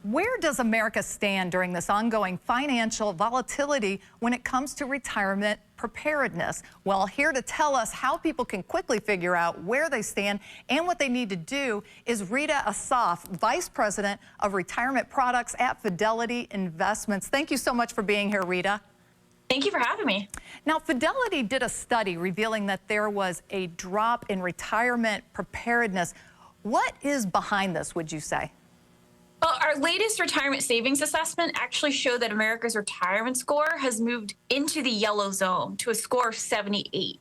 Where does America stand during this ongoing financial volatility when it comes to retirement preparedness? Well, here to tell us how people can quickly figure out where they stand and what they need to do is Rita Asaf, Vice President of Retirement Products at Fidelity Investments. Thank you so much for being here, Rita. Thank you for having me. Now, Fidelity did a study revealing that there was a drop in retirement preparedness. What is behind this, would you say? Well, our latest retirement savings assessment actually showed that America's retirement score has moved into the yellow zone to a score of 78.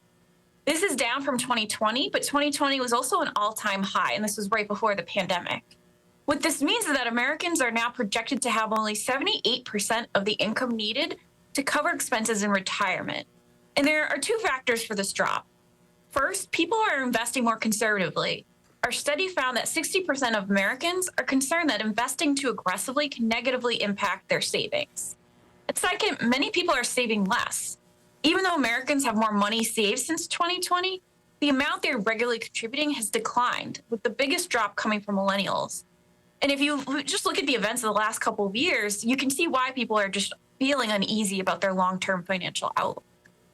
This is down from 2020, but 2020 was also an all-time high, and this was right before the pandemic. What this means is that Americans are now projected to have only 78% of the income needed to cover expenses in retirement. And there are two factors for this drop. First, people are investing more conservatively. Our study found that 60% of Americans are concerned that investing too aggressively can negatively impact their savings. And second, many people are saving less. Even though Americans have more money saved since 2020, the amount they're regularly contributing has declined, with the biggest drop coming from millennials. And if you just look at the events of the last couple of years, you can see why people are just feeling uneasy about their long-term financial outlook.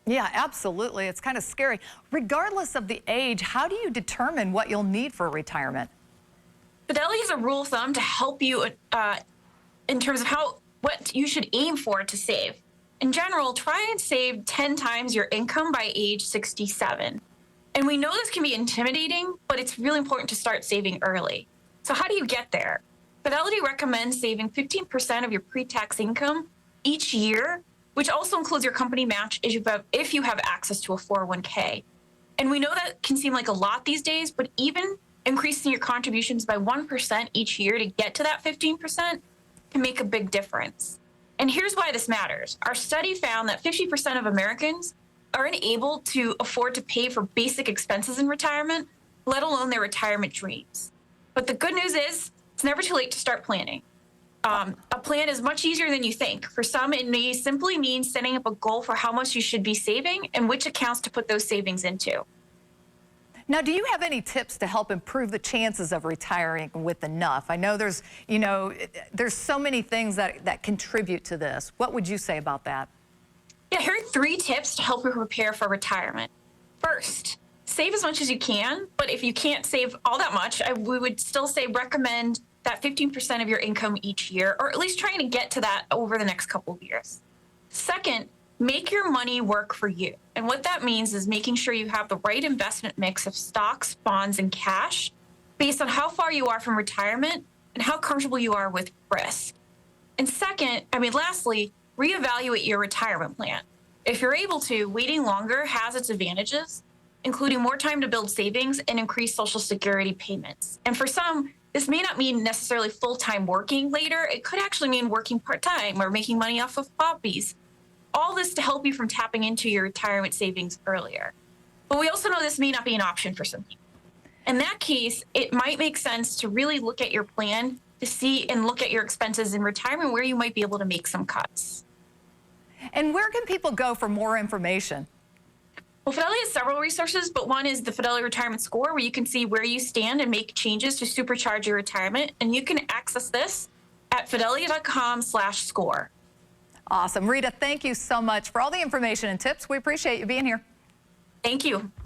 Yeah, absolutely. It's kind of scary. Regardless of the age, how do you determine what you'll need for retirement? Fidelity has a rule of thumb to help you in terms of what you should aim for to save. In general, try and save 10 times your income by age 67. And we know this can be intimidating, but it's really important to start saving early. So how do you get there? Fidelity recommends saving 15% of your pre-tax income each year, which also includes your company match if you have access to a 401k. And we know that can seem like a lot these days, but even increasing your contributions by 1% each year to get to that 15% can make a big difference. And here's why this matters. Our study found that 50% of Americans aren't able to afford to pay for basic expenses in retirement, let alone their retirement dreams. But the good news is it's never too late to start planning. A plan is much easier than you think. For some, it may simply mean setting up a goal for how much you should be saving and which accounts to put those savings into. Now, do you have any tips to help improve the chances of retiring with enough? I know there's so many things that contribute to this. What would you say about that? Yeah, here are 3 tips to help you prepare for retirement. First, save as much as you can, but if you can't save all that much, we would still say recommend that 15% of your income each year, or at least trying to get to that over the next couple of years. Second, make your money work for you. And what that means is making sure you have the right investment mix of stocks, bonds, and cash based on how far you are from retirement and how comfortable you are with risk. And lastly, reevaluate your retirement plan. If you're able to, waiting longer has its advantages, including more time to build savings and increase Social Security payments. And for some, this may not mean necessarily full-time working later. It could actually mean working part-time or making money off of hobbies. All this to help you from tapping into your retirement savings earlier. But we also know this may not be an option for some people. In that case, it might make sense to really look at your plan to see and look at your expenses in retirement where you might be able to make some cuts. And where can people go for more information? Well, Fidelity has several resources, but one is the Fidelity Retirement Score, where you can see where you stand and make changes to supercharge your retirement. And you can access this at fidelity.com/score. Awesome. Rita, thank you so much for all the information and tips. We appreciate you being here. Thank you.